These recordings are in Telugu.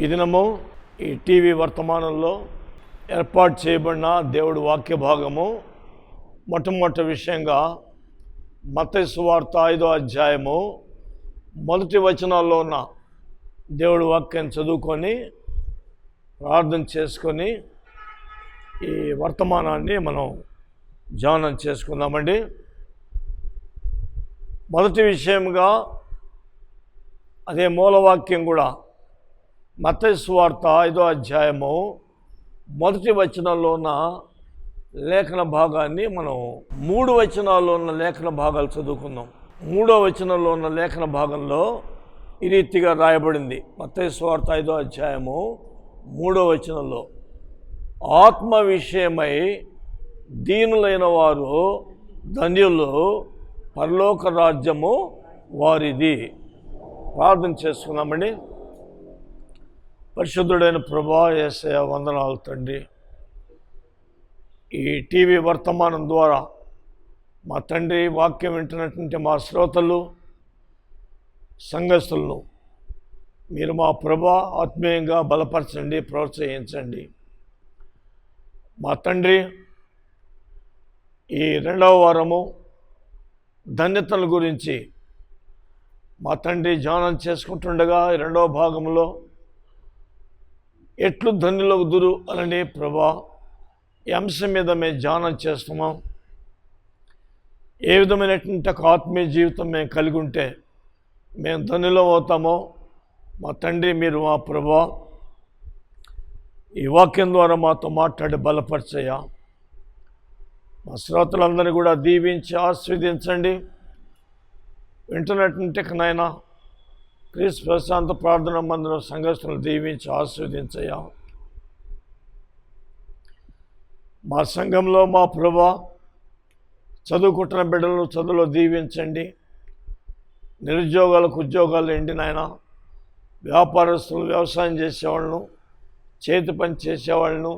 దినము ఈ టీవీ వర్తమానంలో ఏర్పాటు చేయబడిన దేవుడి వాక్య భాగము మొట్టమొదటి విషయంగా మత్తయి సువార్త 5వ అధ్యాయము మొదటి వచనాల్లో ఉన్న దేవుడి వాక్యాన్ని చదువుకొని ప్రార్థన చేసుకొని ఈ వర్తమానాన్ని మనం ధ్యానం చేసుకుందామండి. మొదటి విషయంగా అదే మూలవాక్యం కూడా మత్తయి సువార్త 5వ అధ్యాయము మొదటి వచనంలో ఉన్న లేఖన భాగాన్ని మనం 3 వచనాల్లో ఉన్న లేఖన భాగాలు చదువుకుందాం. 3వ వచనంలో ఉన్న లేఖన భాగంలో ఈ రీతిగా రాయబడింది. మత్తయి సువార్త 5వ అధ్యాయము 3వ వచనంలో, ఆత్మ విషయమై దీనులైన వారు ధన్యులు, పరలోక రాజ్యము వారిది. ప్రార్థన చేసుకున్నామండి. పరిశుద్ధుడైన ప్రభువా, యేసయ్య వందనాలు తండ్రి. ఈ టీవీ వర్తమానం ద్వారా మా తండ్రి వాక్యం వింటున్నటువంటి మా శ్రోతలు సంఘస్థులను మీరు మా ప్రభువా ఆత్మీయంగా బలపరచండి, ప్రోత్సహించండి. మా తండ్రి ఈ 2వ వారము ధన్యతల గురించి మా తండ్రి ధ్యానం చేసుకుంటుండగా 2వ భాగంలో ఎట్లు ధన్యులగుదురు అని ప్రభా ఈ అంశం మీద మేము ధ్యానం చేస్తున్నాం. ఏ విధమైనటువంటి ఆత్మీయ జీవితం మేము కలిగి ఉంటే మేము ధన్యులం అవుతామో మా తండ్రి మీరు మా ప్రభా ఈ వాక్యం ద్వారా మాతో మాట్లాడి బలపరిచయ్యా. మా శ్రోతలందరినీ కూడా దీవించి ఆశీర్వదించండి. వింటున్నటువంటి నాయన క్రీస్తు ప్రశాంత ప్రార్థన మందిరం సంఘస్థులను దీవించి ఆశీర్వదించయ్యా. మా సంఘంలో మా ప్రభువా చదువుకుంటున్న బిడ్డలను చదువులో దీవించండి. నిరుద్యోగాలకు ఉద్యోగాలు ఎండి నాయన, వ్యాపారస్తులు, వ్యవసాయం చేసేవాళ్ళను, చేతి పని చేసేవాళ్ళను,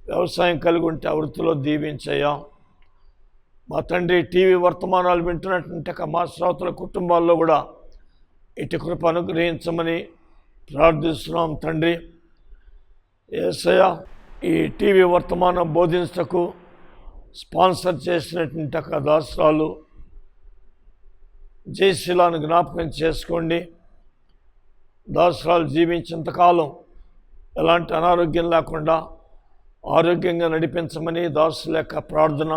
వ్యవసాయం కలిగి ఉంటే ఆ వృత్తిలో దీవించయ్యా. మా తండ్రి టీవీ వర్తమానాలు వింటున్నటువంటి మా శ్రోతల కుటుంబాల్లో కూడా ఇటు కృప అనుగ్రహించమని ప్రార్థిస్తున్నాం తండ్రి. యేసయ్య ఈ టీవీ వర్తమానం బోధించటకు స్పాన్సర్ చేసినటువంటి దాసరాలు జయశీలాను జ్ఞాపకం చేసుకోండి. దాసరాలు జీవించేంతకాలం ఎలాంటి అనారోగ్యం లేకుండా ఆరోగ్యంగా నడిపించమని దాసుల యొక్క ప్రార్థన,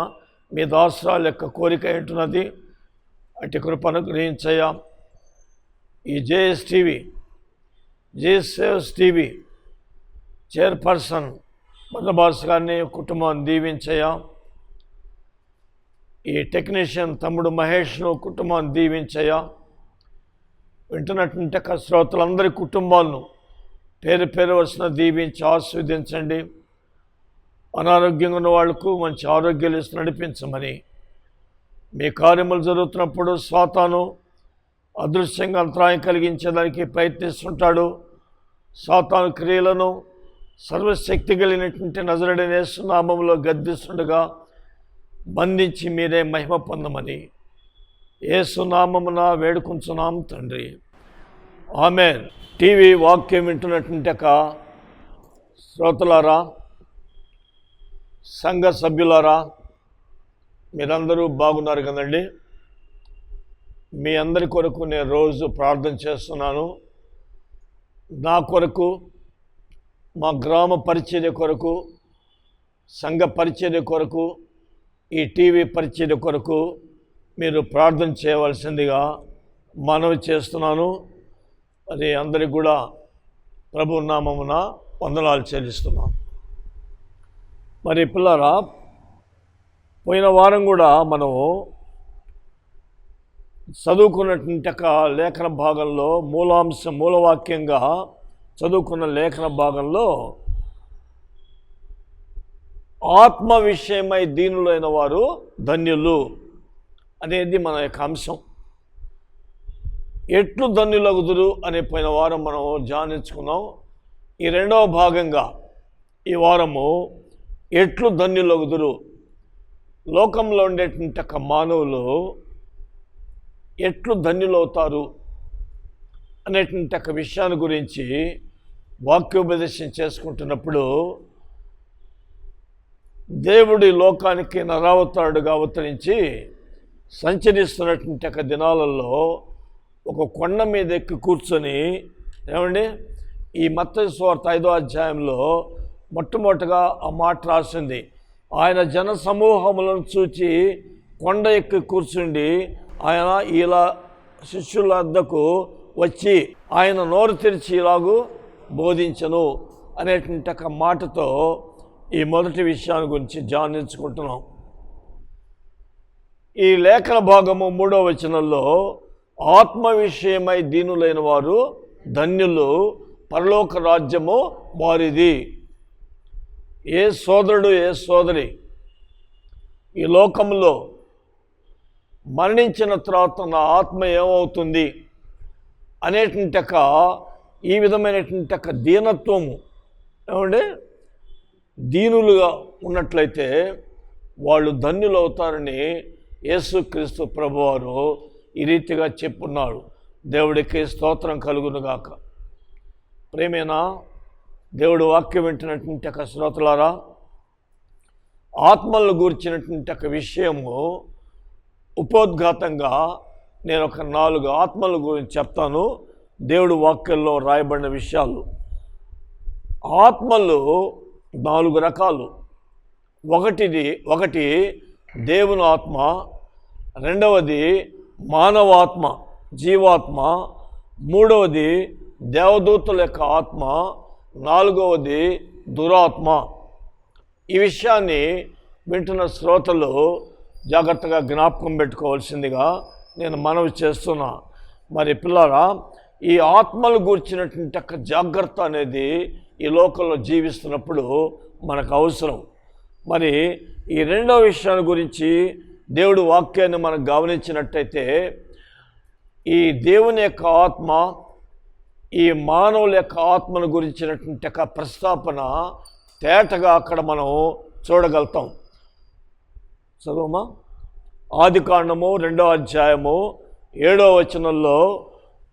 మీ దాసరాల యొక్క కోరిక ఏంటున్నది. అటు కృప అనుగ్రహించయ్యా. ఈ జేఎస్ టీవీ చైర్పర్సన్ బద్దబాస్ గారిని కుటుంబాన్ని దీవించయ్యా. ఈ టెక్నీషియన్ తమ్ముడు మహేష్ను కుటుంబాన్ని దీవించయ్యా. వింటున్నటువంటి శ్రోతలందరి కుటుంబాలను పేరు పేరు వరుసన దీవించి ఆస్వాదించండి. అనారోగ్యంగా ఉన్న వాళ్లకు మంచి ఆరోగ్యాలు ఇస్తూ నడిపించమని, మీ కార్యములు జరుగుతున్నప్పుడు సాతాను అదృశ్యంగా అంతరాయం కలిగించేదానికి ప్రయత్నిస్తుంటాడు. సాతాను క్రియలను సర్వశక్తి కలిగినటువంటి నజరేయుడైన యేసు నామములో గద్దిస్తుండగా బంధించి మీరే మహిమ పొందమని యేసు నామమున వేడుకుంటున్నాం తండ్రి, ఆమేన్. టీవీ వాక్యం వింటున్నటువంటి శ్రోతలారా, సంఘ సభ్యులారా, మీరందరూ బాగున్నారు కదండి. మీ అందరి కొరకు నేను రోజు ప్రార్థన చేస్తున్నాను. నా కొరకు, మా గ్రామ పరిచర్య కొరకు, సంఘ పరిచర్య కొరకు, ఈ టీవీ పరిచర్య కొరకు మీరు ప్రార్థన చేయవలసిందిగా మనవి చేస్తున్నాను. అది అందరికి కూడా ప్రభు నామమున వందనాలు చెల్లిస్తున్నాం. మరి పిల్లరా, పోయిన వారం కూడా మనము చదువుకున్నటువంటి లేఖన భాగంలో మూలవాక్యంగా చదువుకున్న లేఖన భాగంలో ఆత్మ విషయమై దీనులైన వారు ధన్యులు అనేది మన యొక్క అంశం. ఎట్లు ధన్యులగుదురు అనే పోయిన వారం మనం ధ్యానించుకున్నాం. ఈ 2వ భాగంగా ఈ వారము ఎట్లు ధన్యులగుదురు, లోకంలో ఉండేటువంటి మానవులు ఎట్లు ధన్యులవుతారు అనేటువంటి విషయాన్ని గురించి వాక్యోపదేశం చేసుకుంటున్నప్పుడు దేవుడి లోకానికి నరావతారుడుగా అవతరించి సంచరిస్తున్నటువంటి ఒక దినాలలో ఒక కొండ మీద ఎక్కి కూర్చొని ఏమండి ఈ మత్తయి సువార్త 5వ అధ్యాయంలో మొట్టమొదటిగా ఆ మాట రాసింది. ఆయన జన సమూహములను చూచి కొండ ఎక్కి కూర్చుండి ఆయన ఇలా శిష్యుల వద్దకు వచ్చి ఆయన నోరు తెరిచి ఇలాగూ బోధించను అనేటువంటి ఒక మాటతో ఈ మొదటి విషయాన్ని గురించి ధ్యానించుకుంటున్నాం. ఈ లేఖన భాగము 3వ వచనంలో ఆత్మ విషయమై దీనులైన వారు ధన్యులు, పరలోక రాజ్యము వారిది. ఏ సోదరుడు ఏ సోదరి ఈ లోకంలో మరణించిన తర్వాత నా ఆత్మ ఏమవుతుంది అనేటువంటి ఈ విధమైనటువంటి దీనత్వము ఏమంటే దీనులుగా ఉన్నట్లయితే వాళ్ళు ధన్యులు అవుతారని యేసుక్రీస్తు ప్రభువారు ఈ రీతిగా చెప్పున్నాడు. దేవుడికి స్తోత్రం కలుగునుగాక. ప్రేమేన దేవుడు వాక్యం వింటున్నటువంటి శ్రోతలారా, ఆత్మలను గూర్చినటువంటి విషయము ఉపోద్ఘాతంగా నేను ఒక 4 ఆత్మల గురించి చెప్తాను. దేవుడు వాక్యంలో రాయబడిన విషయాలు. ఆత్మలు 4 రకాలు. ఒకటి దేవుని ఆత్మ, రెండవది మానవాత్మ జీవాత్మ, మూడవది దేవదూతల యొక్క ఆత్మ, నాలుగవది దురాత్మ. ఈ విషయాన్ని వింటున్న శ్రోతలు జాగ్రత్తగా జ్ఞాపకం పెట్టుకోవాల్సిందిగా నేను మనవి చేస్తున్నా. మరి పిల్లరా, ఈ ఆత్మలు గూర్చినటువంటి జాగ్రత్త అనేది ఈ లోకంలో జీవిస్తున్నప్పుడు మనకు అవసరం. మరి ఈ రెండవ విషయాన్ని గురించి దేవుడు వాక్యాన్ని మనం గమనించినట్టయితే ఈ దేవుని యొక్క ఆత్మ, ఈ మానవుల యొక్క ఆత్మను గురించినటువంటి ప్రస్తాపన తేటగా అక్కడ మనం చూడగలుగుతాం. చదువుమా. ఆదికాండము 2వ అధ్యాయము 7వ వచనంలో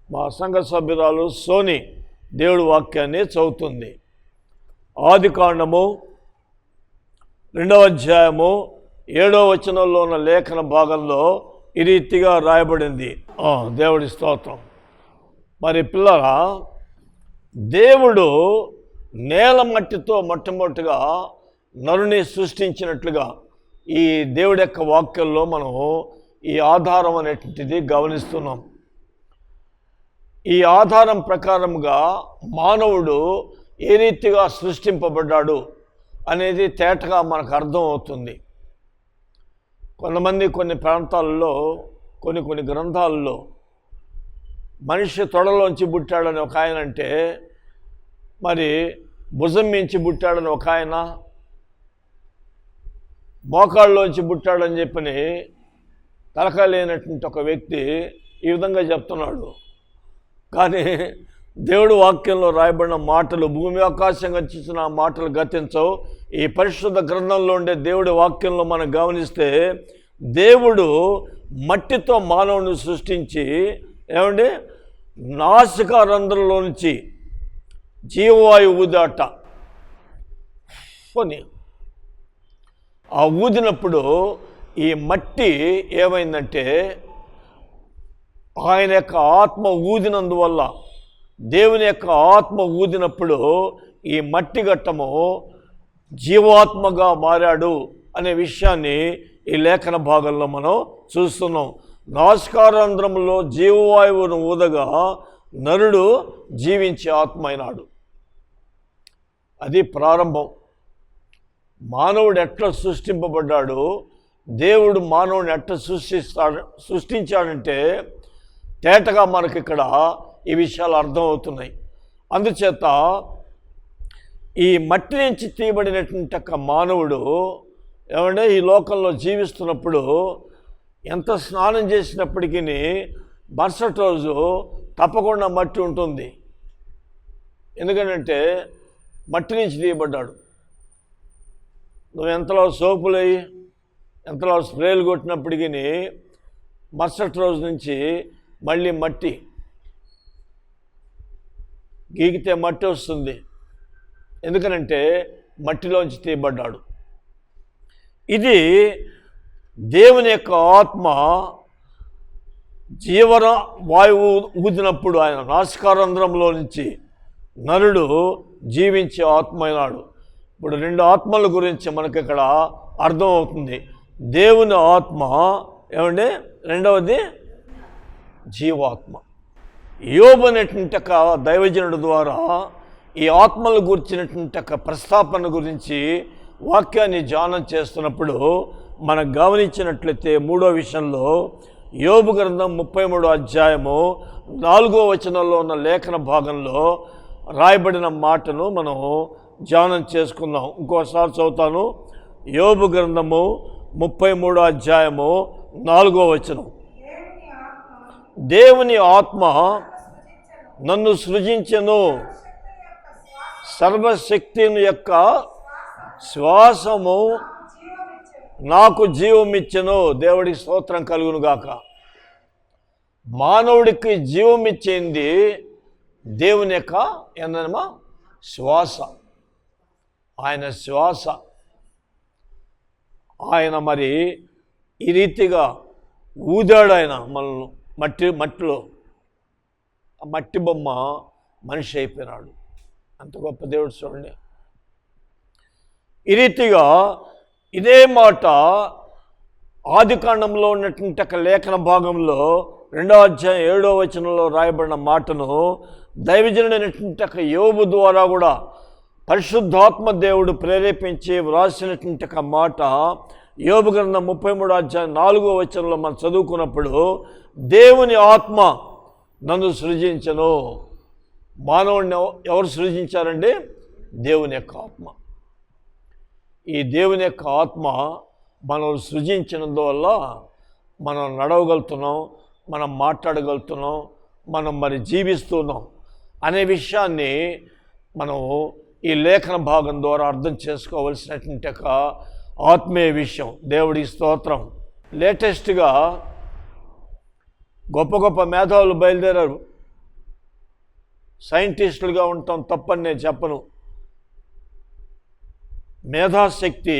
మా సంఘ సభ్యురాలు సోని దేవుడి వాక్యాన్ని చదువుతుంది. ఆదికాండము 2వ అధ్యాయము 7వ వచనంలో ఉన్న లేఖన భాగంలో ఈ రీతిగా రాయబడింది. దేవుడి స్తోత్రం. మరి పిల్లరా, దేవుడు నేల మట్టితో మొట్టమొదటిగా నరుని సృష్టించినట్లుగా ఈ దేవుడి యొక్క వాక్యంలో మనం ఈ ఆధారం అనేటువంటిది గమనిస్తున్నాం. ఈ ఆధారం ప్రకారంగా మానవుడు ఏ రీతిగా సృష్టింపబడ్డాడు అనేది తేటగా మనకు అర్థం అవుతుంది. కొంతమంది కొన్ని ప్రాంతాల్లో కొన్ని గ్రంథాల్లో మనిషి తొడలోంచి పుట్టాడని ఒక ఆయన అంటే, మరి భుజం మించి పుట్టాడని ఒక ఆయన, మోకాళ్ళలోంచి పుట్టాడని చెప్పని తలకాయ లేనటువంటి ఒక వ్యక్తి ఈ విధంగా చెప్తున్నాడు. కానీ దేవుడు వాక్యంలో రాయబడిన మాటలు, భూమి ఆకాశం గతించిన మాటలు గతించవు. ఈ పరిశుద్ధ గ్రంథంలో ఉండే దేవుడి వాక్యంలో మనం గమనిస్తే దేవుడు మట్టితో మానవుని సృష్టించి ఏమండి నాసికా రంధ్రంలో నుంచి జీవవాయువు ఊదాట. పోనీ ఆ ఊదినప్పుడు ఈ మట్టి ఏమైందంటే ఆయన యొక్క ఆత్మ ఊదినందువల్ల, దేవుని యొక్క ఆత్మ ఊదినప్పుడు ఈ మట్టి ఘట్టము జీవాత్మగా మారాడు అనే విషయాన్ని ఈ లేఖన భాగంలో మనం చూస్తున్నాం. నాసికారంధ్రంలో జీవవాయువును ఊదగా నరుడు జీవించే ఆత్మ అయినాడు. అది ప్రారంభం. మానవుడు ఎట్లా సృష్టింపబడ్డాడు, దేవుడు మానవుడిని ఎట్లా సృష్టించాడంటే తేటగా మనకి ఇక్కడ ఈ విషయాలు అర్థమవుతున్నాయి. అందుచేత ఈ మట్టి నుంచి తీయబడినటువంటి మానవుడు ఏమంటే ఈ లోకంలో జీవిస్తున్నప్పుడు ఎంత స్నానం చేసినప్పటికీ మరుసటి రోజు తప్పకుండా మట్టి ఉంటుంది. ఎందుకంటే మట్టి నుంచి తీయబడ్డాడు. నువ్వు ఎంతలో సోపులు వేయి, ఎంతలో స్ప్రేలు కొట్టినప్పటికీ మరుసటి రోజు నుంచి మళ్ళీ మట్టి. గీకితే మట్టి వస్తుంది. ఎందుకనంటే మట్టిలోంచి తీయబడ్డాడు. ఇది దేవుని యొక్క ఆత్మ జీవన వాయువు ఊదినప్పుడు ఆయన నాసికారంధ్రంలో నుంచి నరుడు జీవించే ఆత్మ అయినాడు. ఇప్పుడు రెండు ఆత్మల గురించి మనకి ఇక్కడ అర్థమవుతుంది. దేవుని ఆత్మ ఏమంటే, రెండవది జీవాత్మ. యోబు అనేటువంటి దైవజనుడు ద్వారా ఈ ఆత్మల గురించినటువంటి ప్రస్తాపన గురించి వాక్యాన్ని ధ్యానం చేస్తున్నప్పుడు మనం గమనించినట్లయితే 3వ విషయంలో యోబు గ్రంథం 33వ అధ్యాయము 4వ వచనంలో ఉన్న లేఖన భాగంలో రాయబడిన మాటను మనం ధ్యానం చేసుకుందాం. ఇంకోసారి చదువుతాను. యోబు గ్రంథము 33వ అధ్యాయము 4వ వచనం. దేవుని ఆత్మ నన్ను సృజించెను, సర్వశక్తిని యొక్క శ్వాసము నాకు జీవమిచ్చెను. దేవుడికి స్తోత్రం కలుగును గాక. మానవుడికి జీవమిచ్చింది దేవుని యొక్క ఏందనమా శ్వాస. ఆయన శ్వాస. ఆయన మరి ఈ రీతిగా ఊదాడు. ఆయన మనల్ని మట్టిలో ఆ మట్టి బొమ్మ మనిషి అయిపోయినాడు. అంత గొప్ప దేవుడు చూడండి. ఈ రీతిగా ఇదే మాట ఆదికాండంలో ఉన్నటువంటి లేఖన భాగంలో 2వ అధ్యాయం 7వ వచనంలో రాయబడిన మాటను దైవజనుడైనటువంటి యోబు ద్వారా కూడా పరిశుద్ధాత్మ దేవుడు ప్రేరేపించి వ్రాసినటువంటి మాట యోబు గ్రంథం 33వ అధ్యాయం 4వ వచనంలో మనం చదువుకున్నప్పుడు, దేవుని ఆత్మ నన్ను సృజించెను. మానవుడిని ఎవరు సృజించారండి? దేవుని యొక్క ఆత్మ. ఈ దేవుని యొక్క ఆత్మ మనం సృజించినందువల్ల మనం నడవగలుగుతున్నాం, మనం మాట్లాడగలుగుతున్నాం, మనం మరి జీవిస్తున్నాం అనే విషయాన్ని మనం ఈ లేఖన భాగం ద్వారా అర్థం చేసుకోవలసినటువంటి ఒక ఆత్మీయ విషయం. దేవుడి స్తోత్రం. లేటెస్ట్గా గొప్ప గొప్ప మేధావులు బయలుదేరారు. సైంటిస్టులుగా ఉండటం తప్పని నేను చెప్పను. మేధాశక్తి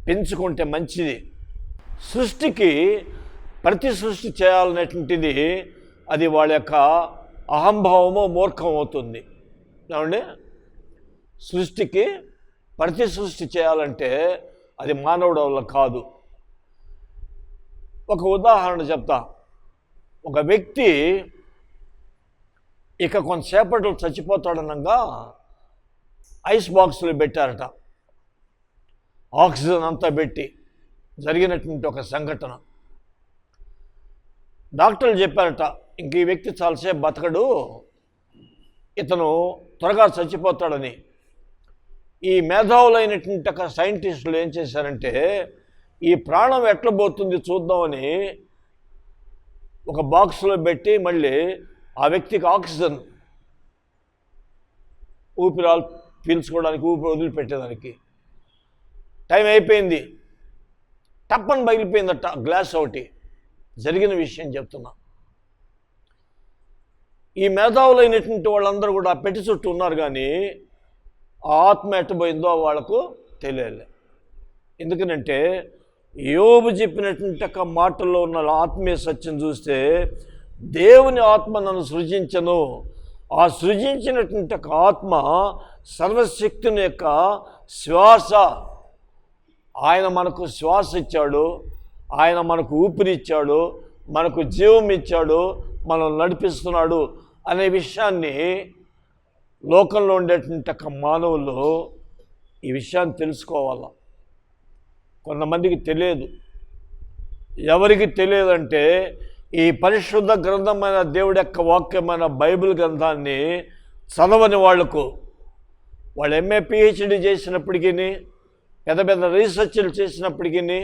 పెంచుకుంటే మంచిది. సృష్టికి ప్రతి సృష్టి చేయాలనేటువంటిది అది వాళ్ళ యొక్క అహంభావమో మూర్ఖం అవుతుంది. ఏమండి, సృష్టికి ప్రతి సృష్టి చేయాలంటే అది మానవుడి వల్ల కాదు. ఒక ఉదాహరణ చెప్తా. ఒక వ్యక్తి ఇక కొంతసేపట్లో చచ్చిపోతాడనగా ఐస్ బాక్సులు పెట్టారట. ఆక్సిజన్ అంతా పెట్టి జరిగినటువంటి ఒక సంఘటన. డాక్టర్లు చెప్పారట, ఇంక ఈ వ్యక్తి చాలాసేపు బతకడు, ఇతను త్వరగా చచ్చిపోతాడని. ఈ మేధావులైనటువంటి ఒక సైంటిస్టులు ఏం చేశారంటే, ఈ ప్రాణం ఎట్లా పోతుంది చూద్దామని ఒక బాక్స్లో పెట్టి మళ్ళీ ఆ వ్యక్తికి ఆక్సిజన్ ఊపిరాలు పీల్చుకోవడానికి, ఊపిరి వదిలిపెట్టేదానికి టైం అయిపోయింది. టప్పని పగిలిపోయిందట గ్లాస్ ఒకటి. జరిగిన విషయం చెప్తున్నా. ఈ మేధావులైనటువంటి వాళ్ళందరూ కూడా పెట్టి చుట్టూ ఉన్నారు, కానీ ఆ ఆత్మ ఎట్టబోయిందో వాళ్ళకు తెలియలే. ఎందుకనంటే యోబు చెప్పినటువంటి ఒక మాటల్లో ఉన్న ఆత్మీయ సత్యం చూస్తే, దేవుని ఆత్మ నన్ను సృజించను. ఆ సృజించినటువంటి ఒక ఆత్మ సర్వశక్తిని యొక్క శ్వాస. ఆయన మనకు శ్వాస ఇచ్చాడు, ఆయన మనకు ఊపిరిచ్చాడు, మనకు జీవం ఇచ్చాడు, మనం నడిపిస్తున్నాడు అనే విషయాన్ని లోకంలో ఉండేటువంటి ఒక మానవులు ఈ విషయాన్ని తెలుసుకోవాలి. కొంతమందికి తెలియదు. ఎవరికి తెలియదంటే, ఈ పరిశుద్ధ గ్రంథమైన దేవుడి యొక్క వాక్యమైన బైబిల్ గ్రంథాన్ని చదవని వాళ్లకు, వాళ్ళు ఎంఏ పిహెచ్డి చేసినప్పటికీ, పెద్ద పెద్ద రీసెర్చ్లు చేసినప్పటికీ,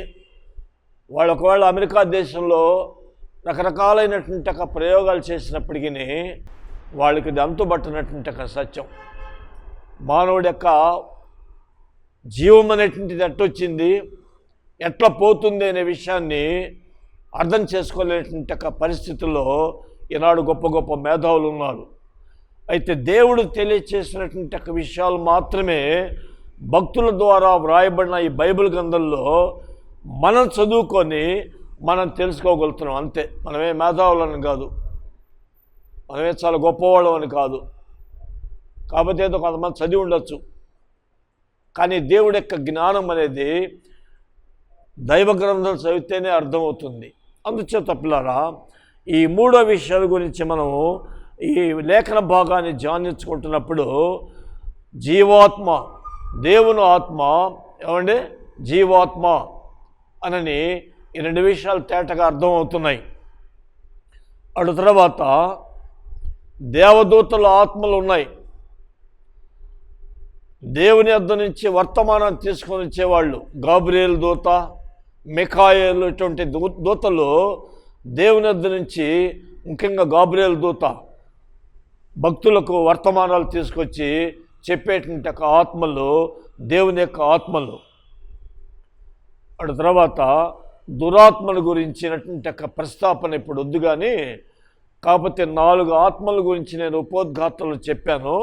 వాళ్ళు ఒకవేళ అమెరికా దేశంలో రకరకాలైనటువంటి ఒక ప్రయోగాలు చేసినప్పటికీ వాళ్ళకి ఇది అంతుబట్టినటువంటి ఒక సత్యం. మానవుడి యొక్క జీవం అనేటువంటిది ఎట్టొచ్చింది, ఎట్లా పోతుంది అనే విషయాన్ని అర్థం చేసుకోలేనటువంటి ఒక పరిస్థితుల్లో ఈనాడు గొప్ప గొప్ప మేధావులు ఉన్నారు. అయితే దేవుడు తెలియచేసినటువంటి ఒక విషయాలు మాత్రమే భక్తుల ద్వారా వ్రాయబడిన ఈ బైబిల్ గ్రంథంలో మనం చదువుకొని మనం తెలుసుకోగలుగుతున్నాం. అంతే. మనమే మేధావులని కాదు, మనమే చాలా గొప్పవాళ్ళం అని కాదు. కాకపోతే ఏదో కొంతమంది చదివి ఉండొచ్చు, కానీ దేవుడి యొక్క జ్ఞానం అనేది దైవ గ్రంథం చదివితేనే అర్థమవుతుంది. అందుచేత పిల్లారా, ఈ మూడో విషయాల గురించి మనం ఈ లేఖన భాగాన్ని ధ్యానించుకుంటున్నప్పుడు జీవాత్మ, దేవుని ఆత్మ, ఏమండి జీవాత్మ అనని ఈ రెండు విషయాలు తేటగా అర్థమవుతున్నాయి. అటు తర్వాత దేవదూతల ఆత్మలు ఉన్నాయి. దేవుని యొద్ద నుంచి వర్తమానం తీసుకొని వచ్చేవాళ్ళు గాబ్రియేలు దూత, మిఖాయేలు, ఇటువంటి దూతలు దేవుని యొద్ద నుంచి, ముఖ్యంగా గాబ్రియేలు దూత భక్తులకు వర్తమానాలు తీసుకొచ్చి చెప్పేటువంటి ఆత్మలు దేవుని యొక్క ఆత్మలు. అటు తర్వాత దురాత్మల గురించినటువంటి ప్రస్తాపన ఇప్పుడు వద్దు, కానీ కాకపోతే 4 ఆత్మల గురించి నేను ఉపోద్ఘాతంలో చెప్పాను.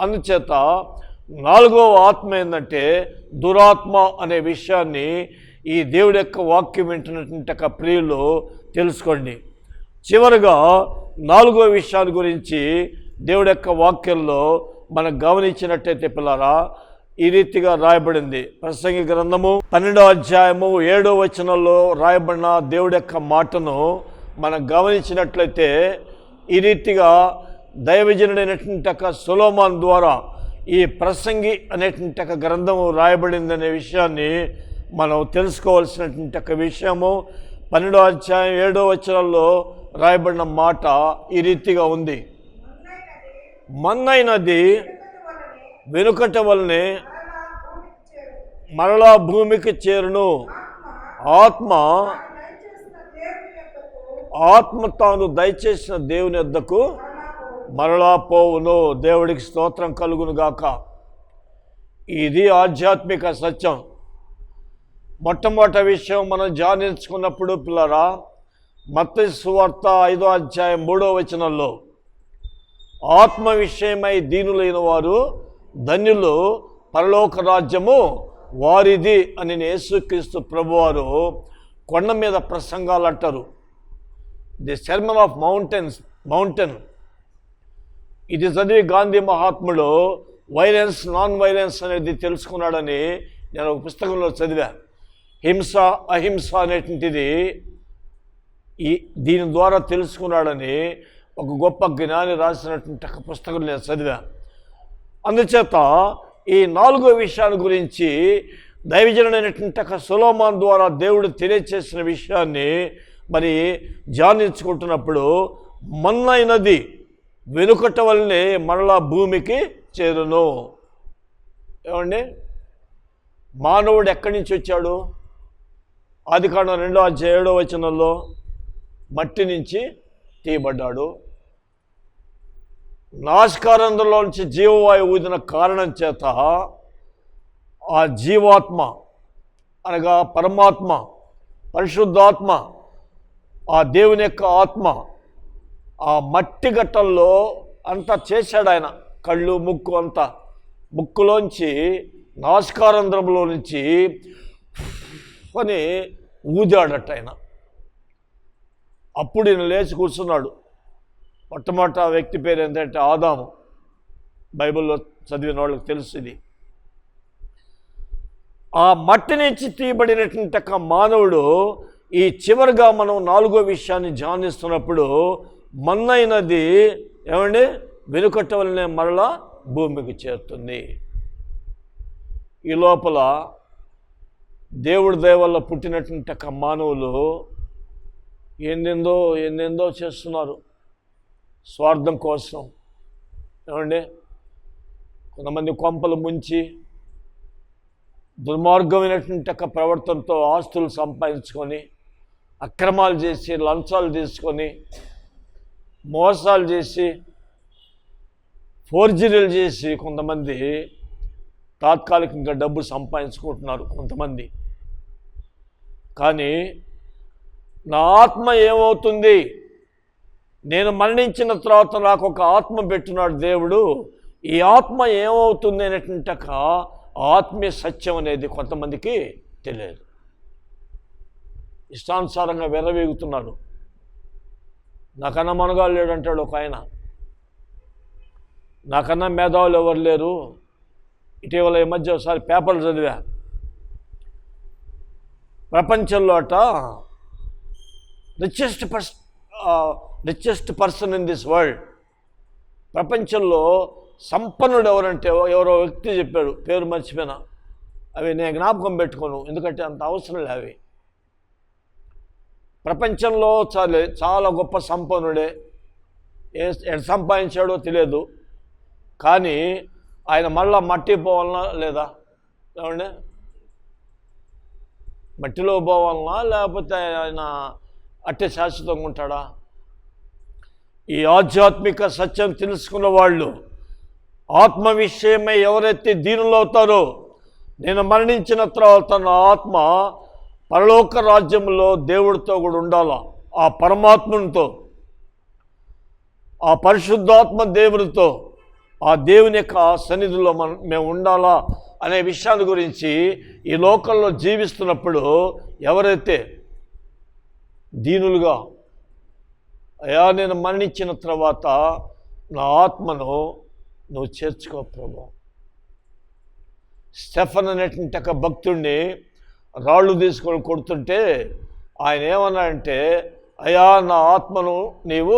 అందుచేత 4వ ఆత్మ ఏంటంటే దురాత్మ అనే విషయాన్ని ఈ దేవుడి యొక్క వాక్యం వింటున్నటువంటి ప్రియులు తెలుసుకోండి. చివరిగా 4వ విషయాల గురించి దేవుడి యొక్క వాక్యంలో మనం గమనించినట్టయితే పిల్లారా, ఈ రీతిగా రాయబడింది. ప్రసంగి గ్రంథము 12వ అధ్యాయము 7వ వచనంలో రాయబడిన దేవుడి యొక్క మాటను మనం గమనించినట్లయితే ఈ రీతిగా దైవజనుడైనటువంటి సొలొమోను ద్వారా ఈ ప్రసంగి అనేటువంటి గ్రంథము రాయబడిందనే విషయాన్ని మనం తెలుసుకోవాల్సినటువంటి విషయము. 12వ అధ్యాయం 7వ వచనంలో రాయబడిన మాట ఈ రీతిగా ఉంది. మన్నైనది వెనుకట వలనే మరలా భూమికి చేరును. ఆత్మ తాను దయచేసిన దేవుని యొద్దకు మరలా పోవును. దేవుడికి స్తోత్రం కలుగును గాక. ఇది ఆధ్యాత్మిక సత్యం. మొట్టమొదటి విషయం మనం ధ్యానించుకున్నప్పుడు పిల్లరా, మత్తయి సువార్త 5వ అధ్యాయం 3వ వచనంలో ఆత్మ విషయమై దీనులైన వారు ధన్యులు, పరలోక రాజ్యము వారిది అని యేసుక్రీస్తు ప్రభువారు కొండ మీద ప్రసంగాలు అంటారు. The sermon of mountain. ఇది చదివి గాంధీ మహాత్ముడు వైలెన్స్, నాన్ వైలెన్స్ అనేది తెలుసుకున్నాడని నేను ఒక పుస్తకంలో చదివా. హింస, అహింస అనేటువంటిది దీని ద్వారా తెలుసుకున్నాడని ఒక గొప్ప జ్ఞాని రాసినటువంటి ఒక పుస్తకం నేను చదివా. అందుచేత ఈ 4వ విషయాల గురించి దైవజనుడైనటువంటి సొలొమోను ద్వారా దేవుడు తెలియచేసిన విషయాన్ని మరి ధ్యానించుకుంటున్నప్పుడు మన్నైనది వెనుకట వల్లనే మరలా భూమికి చేరును. ఏమండి, మానవుడు ఎక్కడి నుంచి వచ్చాడు? ఆదికాండం 2వ అధ్యాయం 7వ వచనంలో మట్టి నుంచి తీయబడ్డాడు. నాసికారంధ్రంలో నుంచి జీవవాయువు ఊదిన కారణం చేత ఆ జీవాత్మ అనగా పరమాత్మ, పరిశుద్ధాత్మ, ఆ దేవుని యొక్క ఆత్మ ఆ మట్టి గట్టల్లో అంతా చేశాడు ఆయన. కళ్ళు, ముక్కు అంతా, ముక్కులోంచి నాసికారంధ్రంలో నుంచి అని ఊదాడట ఆయన. అప్పుడు ఈయన లేచి కూర్చున్నాడు. మొట్టమొదట వ్యక్తి పేరు ఏంటంటే ఆదాము. బైబిల్లో చదివిన వాళ్ళకి తెలుసు ఇది. ఆ మట్టి నుంచి తీయబడినటువంటి మానవుడు ఈ చివరిగా మనం 4వ విషయాన్ని ధ్యానిస్తున్నప్పుడు మన్నైనది ఏమండి వెనుకట వలనే మరలా భూమికి చేరుతుంది. ఈ లోపల దేవుడి దయ వల్ల పుట్టినటువంటి మానవులు ఎన్నెందో చేస్తున్నారు స్వార్థం కోసం. ఏమండి, కొంతమంది కొంపలు ముంచి దుర్మార్గమైనటువంటి ప్రవర్తనతో ఆస్తులు సంపాదించుకొని, అక్రమాలు చేసి, లంచాలు తీసుకొని, మోసాలు చేసి, ఫోర్జరీలు చేసి కొంతమంది తాత్కాలికంగా డబ్బు సంపాదించుకుంటున్నారు కొంతమంది. కానీ నా ఆత్మ ఏమవుతుంది, నేను మరణించిన తర్వాత నాకు ఒక ఆత్మ పెట్టున్నాడు దేవుడు. ఈ ఆత్మ ఏమవుతుంది అనేటువంటి ఆత్మీయ సత్యం అనేది కొంతమందికి తెలియదు. ఇష్టానుసారంగా వెర్రవీగుతున్నారు. నాకన్నా మనగాళ్ళు లేడంటాడు ఒక ఆయన. నాకన్నా మేధావులు ఎవరు లేరు. ఇటీవల ఈ మధ్య ఒకసారి పేపర్లు చదివా. ప్రపంచంలో richest person in this world, ప్రపంచంలో సంపన్నుడు ఎవరంటే ఎవరో వ్యక్తి చెప్పాడు, పేరు మర్చిపోయినా. అవి నేను జ్ఞాపకం పెట్టుకోను, ఎందుకంటే అంత అవసరం లే అవి. ప్రపంచంలో చాలా గొప్ప సంపన్నుడే. ఎక్కడ సంపాదించాడో తెలియదు, కానీ ఆయన మళ్ళా మట్టి పోవాలన్నా లేదా? ఏమండి, మట్టిలో పోవాలన్నా లేకపోతే ఆయన అట్టే శాశ్వతంగా ఉంటాడా? ఈ ఆధ్యాత్మిక సత్యం తెలుసుకున్న వాళ్ళు, ఆత్మ విషయమై ఎవరైతే దీనులు అవుతారో, నేను మరణించిన తర్వాత నా ఆత్మ పరలోక రాజ్యంలో దేవుడితో కూడా ఉండాలా, ఆ పరమాత్మతో, ఆ పరిశుద్ధాత్మ దేవుడితో, ఆ దేవుని యొక్క సన్నిధిలో మేము ఉండాలా అనే విషయాన్ని గురించి ఈ లోకంలో జీవిస్తున్నప్పుడు ఎవరైతే దీనులుగా, అయ్యా నేను మరణించిన తర్వాత నా ఆత్మను నువ్వు చేర్చుకో ప్రభు. స్టెఫన్ అనేటువంటి ఒక భక్తుడిని రాళ్ళు తీసుకొని కొడుతుంటే ఆయన ఏమన్నాడంటే, అయ్యా నా ఆత్మను నీవు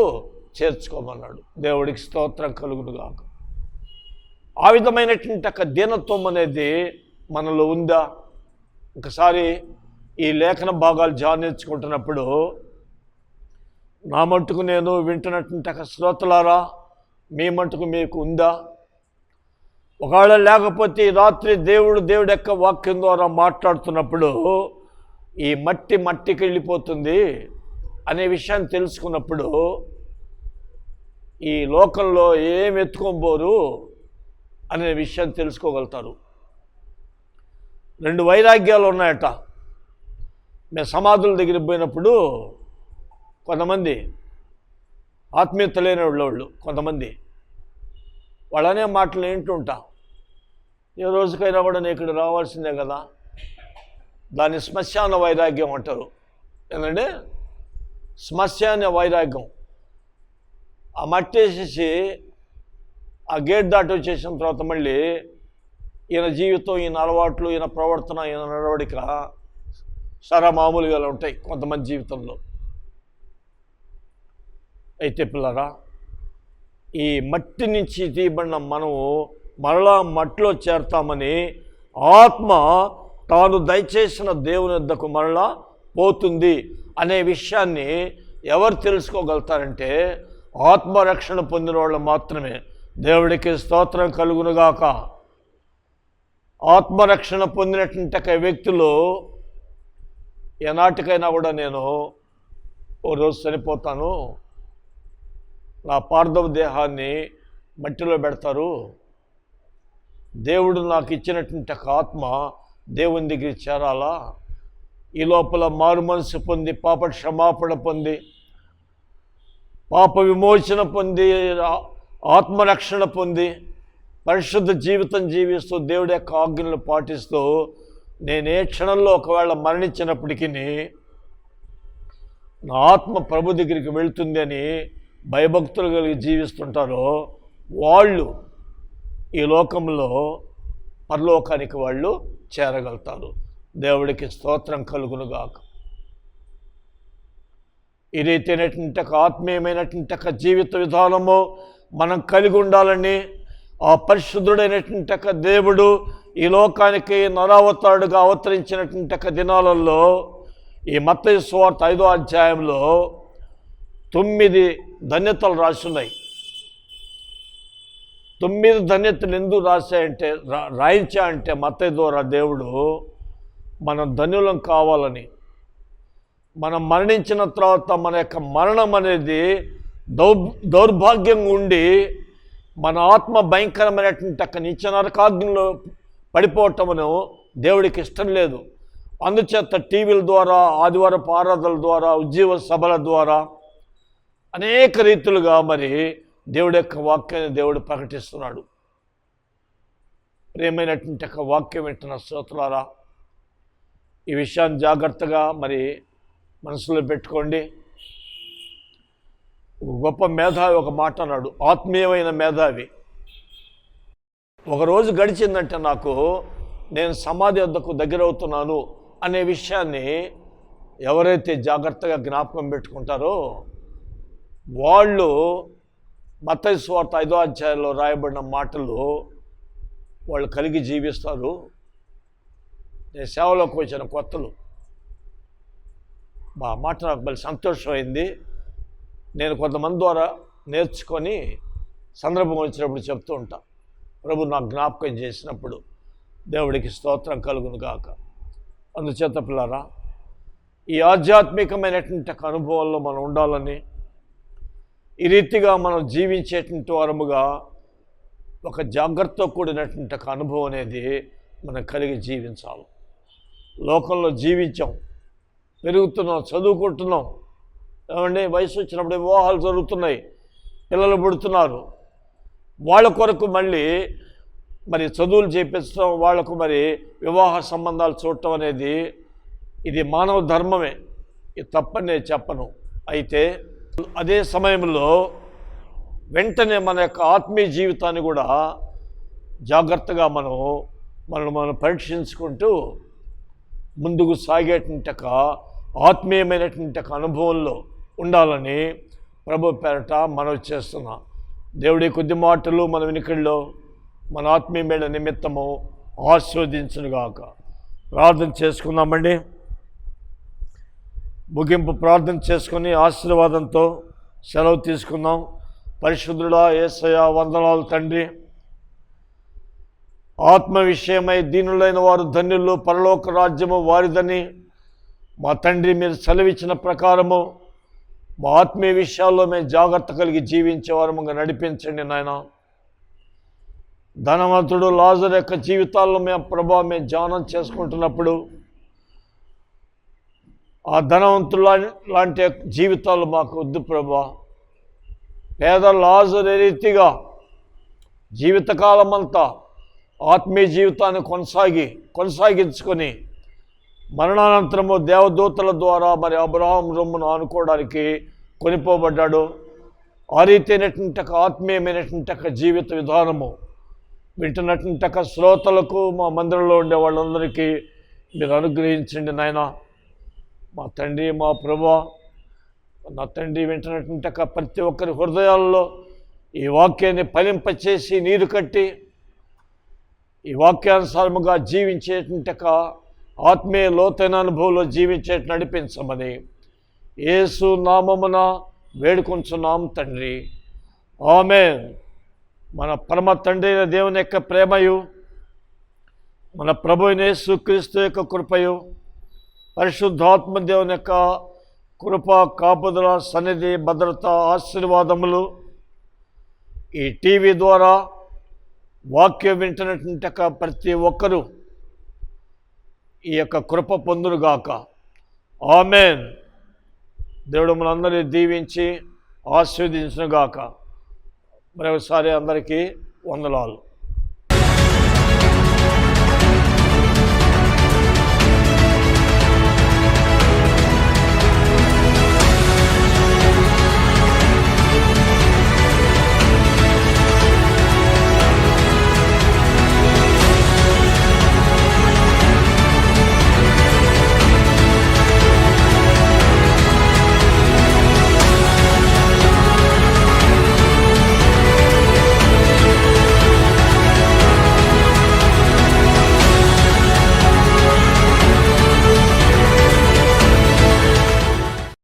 చేర్చుకోమన్నాడు. దేవుడికి స్తోత్రం కలుగునుగాక. ఆ విధమైనటువంటి ఒక దీనత్వం అనేది మనలో ఉందా? ఒకసారి ఈ లేఖన భాగాలు ధ్యానించుకుంటున్నప్పుడు నా మట్టుకు నేను వింటున్నటువంటి ఒక శ్రోతలారా, మీ మట్టుకు మీకు ఉందా? ఒకవేళ లేకపోతే ఈ రాత్రి దేవుడి యొక్క వాక్యం ద్వారా మాట్లాడుతున్నప్పుడు ఈ మట్టికి వెళ్ళిపోతుంది అనే విషయాన్ని తెలుసుకున్నప్పుడు ఈ లోకంలో ఏం ఎత్తుకోబోరు అనే విషయాన్ని తెలుసుకోగలుగుతారు. 2 వైరాగ్యాలు ఉన్నాయట. మేము సమాధుల దగ్గరికి పోయినప్పుడు కొంతమంది ఆత్మీయత లేని వాళ్ళు, కొంతమంది వాళ్ళనే మాటలు వింటుంటా, ఏ రోజుకైనా కూడా నేను ఇక్కడ రావాల్సిందే కదా, దాన్ని శ్మశాన వైరాగ్యం అంటారు. ఏంటంటే శ్మశాన వైరాగ్యం. ఆ మట్టి వేసేసి ఆ గేట్ దాటి వచ్చేసిన తర్వాత మళ్ళీ ఈయన జీవితం, ఈయన అలవాట్లు, ఈయన ప్రవర్తన, ఈయన నడవడిక సారా మామూలుగా ఉంటాయి కొంతమంది జీవితంలో. అయితే పిల్లరా, ఈ మట్టి నుంచి తీయబడిన మనము మరలా మట్టిలో చేరతామని ఆత్మ తాను దయచేసిన దేవుని వద్దకు మరలా పోతుంది అనే విషయాన్ని ఎవరు తెలుసుకోగలుగుతారంటే ఆత్మరక్షణ పొందిన వాళ్ళు మాత్రమే. దేవుడికి స్తోత్రం కలుగునుగాక. ఆత్మరక్షణ పొందినటువంటి వ్యక్తులు ఏనాటికైనా కూడా నేను ఓ రోజు చనిపోతాను, నా పార్థవ దేహాన్ని మట్టిలో పెడతారు, దేవుడు నాకు ఇచ్చినటువంటి ఆత్మ దేవుని దగ్గరికి చేరాలా, ఈ లోపల మారు మనసు పొంది పాప క్షమాపణ పొంది పాప విమోచన పొంది ఆత్మరక్షణ పొంది పరిశుద్ధ జీవితం జీవిస్తూ దేవుడి యొక్క ఆజ్ఞలు పాటిస్తూ నేనే క్షణంలో ఒకవేళ మరణించినప్పటికీ నా ఆత్మ ప్రభు దగ్గరికి వెళ్తుంది అని భయభక్తులు కలిగి జీవిస్తుంటారో వాళ్ళు ఈ లోకంలో పరలోకానికి వాళ్ళు చేరగలుగుతారు. దేవుడికి స్తోత్రం కలుగునుగాక. ఈ రీతినటువంటి ఆత్మీయమైనటువంటి జీవిత విధానము మనం కలిగి ఉండాలని ఆ పరిశుద్ధుడైనటువంటి దేవుడు ఈ లోకానికి నరావతారుడుగా అవతరించినటువంటి దినాలలో ఈ మత్తయి సువార్త 5వ అధ్యాయంలో 9 ధన్యతలు రాసున్నాయి. 9 ధన్యతలు ఎందుకు రాయించాయంటే మత్తయి ద్వారా దేవుడు మనం ధన్యులం కావాలని, మనం మరణించిన తర్వాత మన యొక్క మరణం అనేది దౌర్భాగ్యంగా ఉండి మన ఆత్మ భయంకరమైనటువంటి నిత్య నరకాగ్నిలో పడిపోవటమును దేవుడికి ఇష్టం లేదు. అందుచేత టీవీల ద్వారా, ఆదివారపు ఆరాధనల ద్వారా, ఉజ్జీవ సభల ద్వారా అనేక రీతులుగా మరి దేవుడి యొక్క వాక్యాన్ని దేవుడు ప్రకటిస్తున్నాడు. ప్రియమైనటువంటి యొక్క వాక్యం వింటున్న శ్రోతలారా, ఈ విషయాన్ని జాగ్రత్తగా మరి మనసులో పెట్టుకోండి. ఒక గొప్ప మేధావి ఒక మాట అన్నాడు, ఆత్మీయమైన మేధావి. ఒకరోజు గడిచిందంటే నాకు నేను సమాధి వద్దకు దగ్గరవుతున్నాను అనే విషయాన్ని ఎవరైతే జాగ్రత్తగా జ్ఞాపకం పెట్టుకుంటారో వాళ్ళు మత్తయి సువార్త 5వ అధ్యాయంలో రాయబడిన మాటలు వాళ్ళు కలిగి జీవిస్తారు. నేను సేవలోకి వచ్చిన కొత్తలు మా మాట నాకు మళ్ళీ సంతోషమైంది. నేను కొంతమంది ద్వారా నేర్చుకొని సందర్భం వచ్చినప్పుడు చెప్తూ ఉంటా. ప్రభు నాకు జ్ఞాపకం చేసినప్పుడు దేవుడికి స్తోత్రం కలుగును గాక. అందుచేత పిల్లారా, ఈ ఆధ్యాత్మికమైనటువంటి అనుభవంలో మనం ఉండాలని, ఈ రీతిగా మనం జీవించేటువంటి వారముగా ఒక జాగ్రత్తతో కూడినటువంటి అనుభవం అనేది మనం కలిగి జీవించాలి. లోకంలో జీవించాం, పెరుగుతున్నాం, చదువుకుంటున్నాం. ఏమండి, వయసు వచ్చినప్పుడు వివాహాలు జరుగుతున్నాయి, పిల్లలు పుడుతున్నారు. వాళ్ళ కొరకు మళ్ళీ మరి చదువులు చేపించడం, వాళ్లకు మరి వివాహ సంబంధాలు చూడటం అనేది ఇది మానవ ధర్మమే, ఇది తప్పని నేను చెప్పను. అయితే అదే సమయంలో వెంటనే మన యొక్క ఆత్మీయ జీవితాన్ని కూడా జాగ్రత్తగా మనం పరీక్షించుకుంటూ ముందుకు సాగేటువంటి ఆత్మీయమైనటువంటి అనుభవంలో ఉండాలని ప్రభు పేరట మనవి చేస్తున్నా. దేవుడి కొద్ది మాటలు మన వినికిడిలో మన ఆత్మీయమైన నిమిత్తము ఆస్వాదించునుగాక. ప్రార్థన చేసుకుందామండి. ముగింపు ప్రార్థన చేసుకొని ఆశీర్వాదంతో సెలవు తీసుకుందాం. పరిశుద్ధుడా యేసయ్య, వందనాలు తండ్రి. ఆత్మ విషయమై దీనులైన వారు ధన్యులు, పరలోక రాజ్యము వారిదని మా తండ్రి మీరు సెలవిచ్చిన ప్రకారము మా ఆత్మీయ విషయాల్లో మేము జాగ్రత్త కలిగి జీవించేవారముగా నడిపించండి నాయన. ధనవంతుడు లాజరు యొక్క జీవితాల్లో మేము మేము ధ్యానం చేసుకుంటున్నప్పుడు ఆ ధనవంతుడు లాంటి జీవితాలు మాకు వద్దు ప్రభా. పేద లాజరు రీతిగా జీవితకాలం అంతా ఆత్మీయ జీవితాన్ని కొనసాగించుకొని మరణానంతరము దేవదూతల ద్వారా మరి అబ్రహాం రొమ్మును ఆనుకోవడానికి కొనిపోబడ్డాడు. ఆ రీతి అయినటువంటి ఆత్మీయమైనటువంటి జీవిత విధానము వింటున్నటువంటి శ్రోతలకు, మా మందిరంలో ఉండే వాళ్ళందరికీ మీరు అనుగ్రహించండి నాయన. మా తండ్రి, మా ప్రభువా, నా తండ్రి, వింటున్నటువంటి ప్రతి ఒక్కరి హృదయాల్లో ఈ వాక్యాన్ని ఫలింపచేసి నీరు కట్టి ఈ వాక్యానుసారముగా జీవించేటువంటి ఆత్మీయ లోతైన అనుభవంలో జీవించేట్టు నడిపించమని యేసు నామమున వేడుకొంచున్నాం తండ్రి. ఆమేన్. మన పరమ తండ్రి అయిన దేవుని యొక్క ప్రేమయు, మన ప్రభు అయిన యేసు క్రీస్తు యొక్క కృపయు, పరిశుద్ధాత్మ దేవుని యొక్క కృప, కాపుదల, సన్నిధి, భద్రత, ఆశీర్వాదములు ఈ టీవీ ద్వారా వాక్యం వింటున్నటువంటి ప్రతి ఒక్కరూ ఈ యొక్క కృప పొందునుగాక. ఆమేన్. దేవుడు మనందరినీ దీవించి ఆశీర్వదించునుగాక. మరొకసారి అందరికీ వందనాలు.